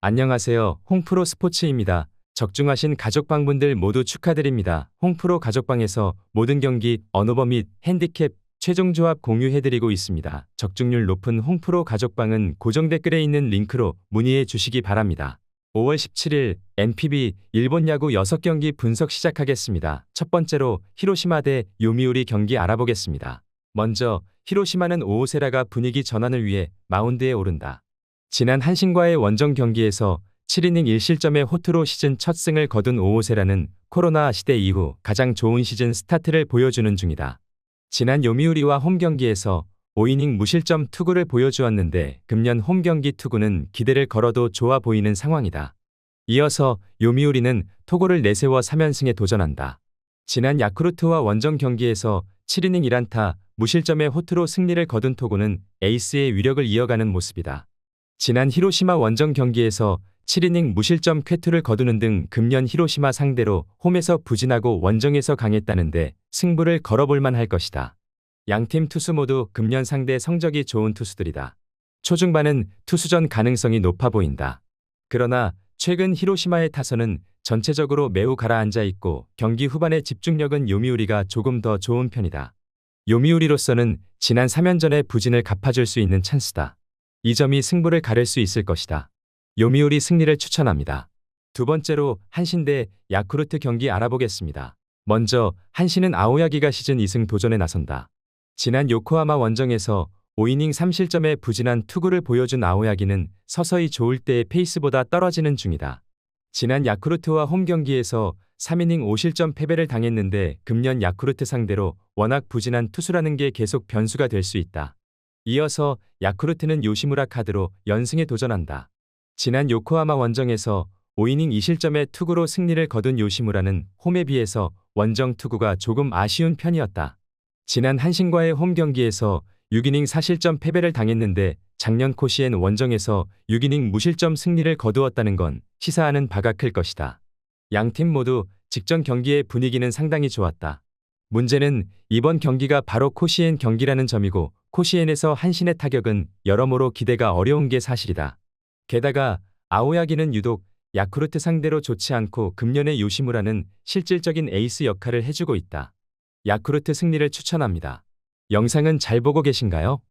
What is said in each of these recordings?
안녕하세요. 홍프로 스포츠입니다. 적중하신 가족방분들 모두 축하드립니다. 홍프로 가족방에서 모든 경기, 언오버 및 핸디캡, 최종 조합 공유해드리고 있습니다. 적중률 높은 홍프로 가족방은 고정 댓글에 있는 링크로 문의해 주시기 바랍니다. 5월 17일 NPB 일본 야구 6경기 분석 시작하겠습니다. 첫 번째로 히로시마 대 요미우리 경기 알아보겠습니다. 먼저 히로시마는 오오세라가 분위기 전환을 위해 마운드에 오른다. 지난 한신과의 원정 경기에서 7이닝 1실점의 호투로 시즌 첫 승을 거둔 오오세라는 코로나 시대 이후 가장 좋은 시즌 스타트를 보여주는 중이다. 지난 요미우리와 홈 경기에서 5이닝 무실점 투구를 보여주었는데 금년 홈 경기 투구는 기대를 걸어도 좋아 보이는 상황이다. 이어서 요미우리는 토고를 내세워 3연승에 도전한다. 지난 야쿠르트와 원정 경기에서 7이닝 1안타 무실점의 호투로 승리를 거둔 토고는 에이스의 위력을 이어가는 모습이다. 지난 히로시마 원정 경기에서 7이닝 무실점 쾌투를 거두는 등 금년 히로시마 상대로 홈에서 부진하고 원정에서 강했다는데 승부를 걸어볼만 할 것이다. 양팀 투수 모두 금년 상대 성적이 좋은 투수들이다. 초중반은 투수전 가능성이 높아 보인다. 그러나 최근 히로시마의 타선은 전체적으로 매우 가라앉아 있고 경기 후반의 집중력은 요미우리가 조금 더 좋은 편이다. 요미우리로서는 지난 3연전의 부진을 갚아줄 수 있는 찬스다. 이 점이 승부를 가를 수 있을 것이다. 요미우리 승리를 추천합니다. 두 번째로 한신 대 야쿠르트 경기 알아보겠습니다. 먼저 한신은 아오야기가 시즌 2승 도전에 나선다. 지난 요코하마 원정에서 5이닝 3실점의 부진한 투구를 보여준 아오야기는 서서히 좋을 때의 페이스보다 떨어지는 중이다. 지난 야쿠르트와 홈 경기에서 3이닝 5실점 패배를 당했는데 금년 야쿠르트 상대로 워낙 부진한 투수라는 게 계속 변수가 될 수 있다. 이어서 야쿠르트는 요시무라 카드로 연승에 도전한다. 지난 요코하마 원정에서 5이닝 2실점의 투구로 승리를 거둔 요시무라는 홈에 비해서 원정 투구가 조금 아쉬운 편이었다. 지난 한신과의 홈 경기에서 6이닝 4실점 패배를 당했는데 작년 코시엔 원정에서 6이닝 무실점 승리를 거두었다는 건 시사하는 바가 클 것이다. 양팀 모두 직전 경기의 분위기는 상당히 좋았다. 문제는 이번 경기가 바로 코시엔 경기라는 점이고 코시엔에서 한신의 타격은 여러모로 기대가 어려운 게 사실이다. 게다가 아오야기는 유독 야쿠르트 상대로 좋지 않고 금년의 요시무라는 실질적인 에이스 역할을 해주고 있다. 야쿠르트 승리를 추천합니다. 영상은 잘 보고 계신가요?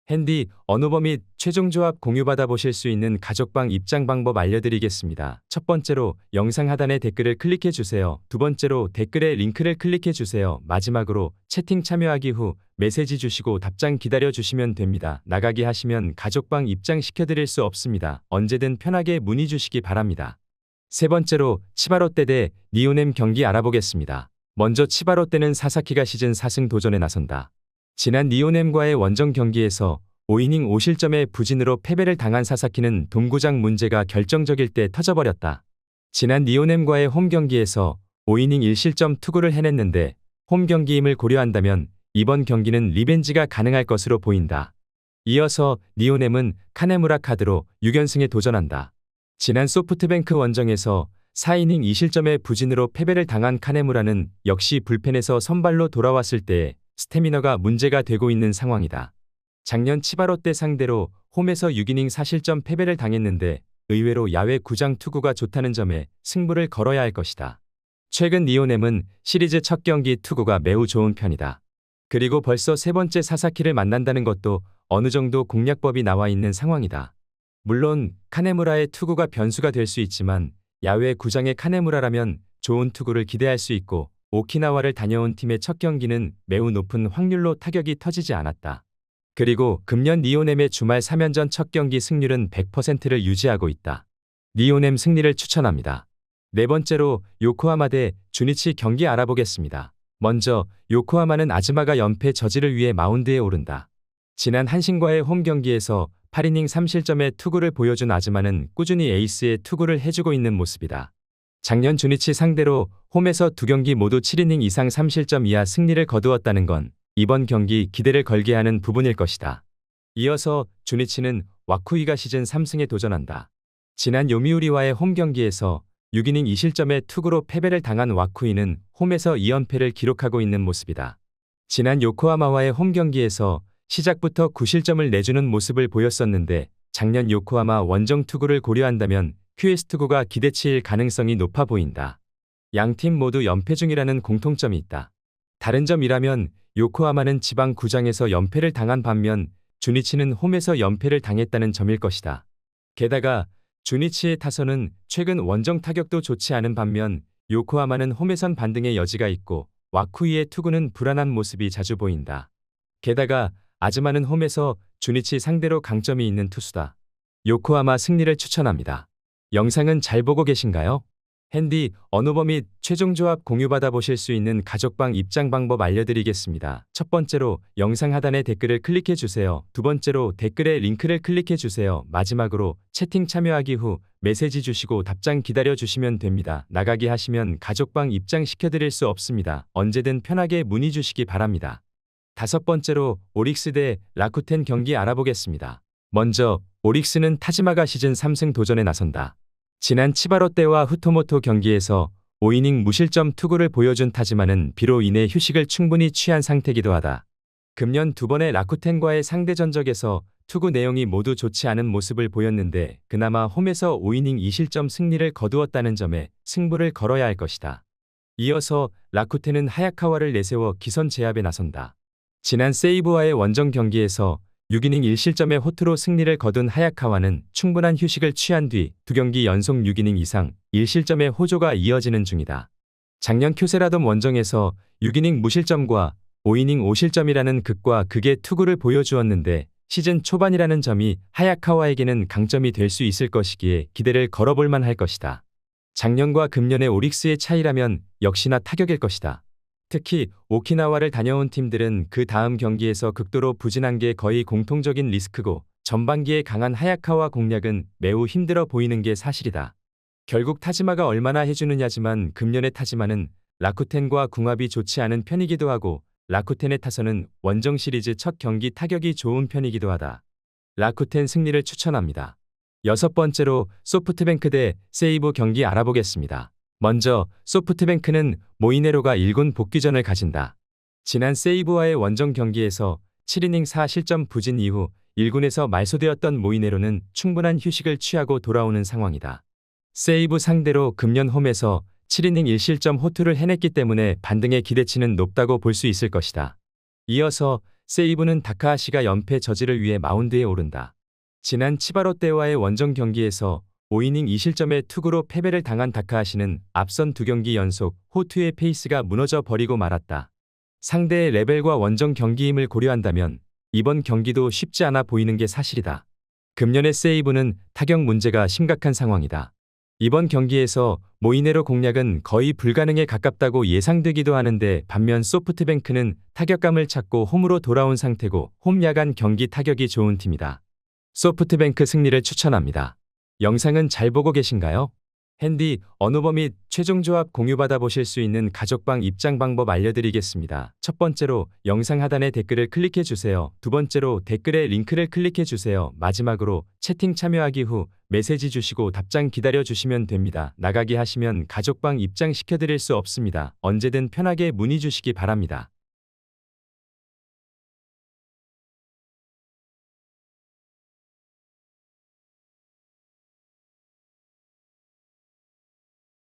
핸디, 언오버 및 최종 조합 공유받아 보실 수 있는 가족방 입장 방법 알려드리겠습니다. 첫 번째로 영상 하단에 댓글을 클릭해 주세요. 두 번째로 댓글에 링크를 클릭해 주세요. 마지막으로 채팅 참여하기 후 메시지 주시고 답장 기다려 주시면 됩니다. 나가기 하시면 가족방 입장 시켜드릴 수 없습니다. 언제든 편하게 문의 주시기 바랍니다. 세 번째로 치바롯데 대 니오넴 경기 알아보겠습니다. 먼저 치바롯데는 사사키가 시즌 4승 도전에 나선다. 지난 니오넴과의 원정 경기에서 5이닝 5실점의 부진으로 패배를 당한 사사키는 동구장 문제가 결정적일 때 터져버렸다. 지난 니오넴과의 홈 경기에서 5이닝 1실점 투구를 해냈는데 홈 경기임을 고려한다면 이번 경기는 리벤지가 가능할 것으로 보인다. 이어서 니오넴은 카네무라 카드로 6연승에 도전한다. 지난 소프트뱅크 원정에서 4이닝 2실점의 부진으로 패배를 당한 카네무라는 역시 불펜에서 선발로 돌아왔을 때에 스태미너가 문제가 되고 있는 상황이다. 작년 치바롯데 상대로 홈에서 6이닝 4실점 패배를 당했는데 의외로 야외 구장 투구가 좋다는 점에 승부를 걸어야 할 것이다. 최근 니오넴은 시리즈 첫 경기 투구가 매우 좋은 편이다. 그리고 벌써 세 번째 사사키를 만난다는 것도 어느 정도 공략법이 나와 있는 상황이다. 물론 카네무라의 투구가 변수가 될 수 있지만 야외 구장의 카네무라라면 좋은 투구를 기대할 수 있고 오키나와를 다녀온 팀의 첫 경기는 매우 높은 확률로 타격이 터지지 않았다. 그리고 금년 니오넴의 주말 3연전 첫 경기 승률은 100%를 유지하고 있다. 니오넴 승리를 추천합니다. 네 번째로 요코하마 대 주니치 경기 알아보겠습니다. 먼저 요코하마는 아즈마가 연패 저지를 위해 마운드에 오른다. 지난 한신과의 홈 경기에서 8이닝 3실점의 투구를 보여준 아즈마는 꾸준히 에이스의 투구를 해주고 있는 모습이다. 작년 주니치 상대로 홈에서 두 경기 모두 7이닝 이상 3실점 이하 승리를 거두었다는 건 이번 경기 기대를 걸게 하는 부분일 것이다. 이어서 주니치는 와쿠이가 시즌 3승에 도전한다. 지난 요미우리와의 홈 경기에서 6이닝 2실점의 투구로 패배를 당한 와쿠이는 홈에서 2연패를 기록하고 있는 모습이다. 지난 요코하마와의 홈 경기에서 시작부터 9실점을 내주는 모습을 보였었는데 작년 요코하마 원정 투구를 고려한다면 퀘스트9가 기대치일 가능성이 높아 보인다. 양팀 모두 연패 중이라는 공통점이 있다. 다른 점이라면 요코하마는 지방 구장에서 연패를 당한 반면 주니치는 홈에서 연패를 당했다는 점일 것이다. 게다가 주니치의 타선은 최근 원정 타격도 좋지 않은 반면 요코하마는 홈에선 반등의 여지가 있고 와쿠이의 투구는 불안한 모습이 자주 보인다. 게다가 아즈마는 홈에서 주니치 상대로 강점이 있는 투수다. 요코하마 승리를 추천합니다. 영상은 잘 보고 계신가요? 핸디, 언오버 및 최종 조합 공유받아 보실 수 있는 가족방 입장 방법 알려드리겠습니다. 첫 번째로 영상 하단에 댓글을 클릭해 주세요. 두 번째로 댓글에 링크를 클릭해 주세요. 마지막으로 채팅 참여하기 후 메시지 주시고 답장 기다려 주시면 됩니다. 나가기 하시면 가족방 입장 시켜드릴 수 없습니다. 언제든 편하게 문의 주시기 바랍니다. 다섯 번째로 오릭스 대 라쿠텐 경기 알아보겠습니다. 먼저 오릭스는 타지마가 시즌 3승 도전에 나선다. 지난 치바로 때와 후토모토 경기에서 5이닝 무실점 투구를 보여준 타지마는 비로 인해 휴식을 충분히 취한 상태이기도 하다. 금년 두 번의 라쿠텐과의 상대 전적에서 투구 내용이 모두 좋지 않은 모습을 보였는데 그나마 홈에서 5이닝 2실점 승리를 거두었다는 점에 승부를 걸어야 할 것이다. 이어서 라쿠텐은 하야카와를 내세워 기선 제압에 나선다. 지난 세이브와의 원정 경기에서 6이닝 1실점의 호투로 승리를 거둔 하야카와는 충분한 휴식을 취한 뒤 2경기 연속 6이닝 이상 1실점의 호조가 이어지는 중이다. 작년 쿄세라돔 원정에서 6이닝 무실점과 5이닝 5실점이라는 극과 극의 투구를 보여주었는데 시즌 초반이라는 점이 하야카와에게는 강점이 될 수 있을 것이기에 기대를 걸어볼 만할 것이다. 작년과 금년의 오릭스의 차이라면 역시나 타격일 것이다. 특히 오키나와를 다녀온 팀들은 그 다음 경기에서 극도로 부진한 게 거의 공통적인 리스크고 전반기에 강한 하야카와 공략은 매우 힘들어 보이는 게 사실이다. 결국 타지마가 얼마나 해주느냐지만 금년의 타지마는 라쿠텐과 궁합이 좋지 않은 편이기도 하고 라쿠텐의 타선은 원정 시리즈 첫 경기 타격이 좋은 편이기도 하다. 라쿠텐 승리를 추천합니다. 여섯 번째로 소프트뱅크 대 세이브 경기 알아보겠습니다. 먼저 소프트뱅크는 모이네로가 1군 복귀전을 가진다. 지난 세이브와의 원정 경기에서 7이닝 4실점 부진 이후 1군에서 말소되었던 모이네로는 충분한 휴식을 취하고 돌아오는 상황이다. 세이브 상대로 금년 홈에서 7이닝 1실점 호투를 해냈기 때문에 반등의 기대치는 높다고 볼 수 있을 것이다. 이어서 세이브는 다카하시가 연패 저지를 위해 마운드에 오른다. 지난 치바로 때와의 원정 경기에서 5이닝 2실점의 투구로 패배를 당한 다카하시는 앞선 2경기 연속 호투의 페이스가 무너져 버리고 말았다. 상대의 레벨과 원정 경기임을 고려한다면 이번 경기도 쉽지 않아 보이는 게 사실이다. 금년의 세이브는 타격 문제가 심각한 상황이다. 이번 경기에서 모이네로 공략은 거의 불가능에 가깝다고 예상되기도 하는데 반면 소프트뱅크는 타격감을 찾고 홈으로 돌아온 상태고 홈 야간 경기 타격이 좋은 팀이다. 소프트뱅크 승리를 추천합니다. 영상은 잘 보고 계신가요? 핸디, 언오버 및 최종 조합 공유받아 보실 수 있는 가족방 입장 방법 알려드리겠습니다. 첫 번째로 영상 하단에 댓글을 클릭해 주세요. 두 번째로 댓글에 링크를 클릭해 주세요. 마지막으로 채팅 참여하기 후 메시지 주시고 답장 기다려 주시면 됩니다. 나가기 하시면 가족방 입장 시켜드릴 수 없습니다. 언제든 편하게 문의 주시기 바랍니다.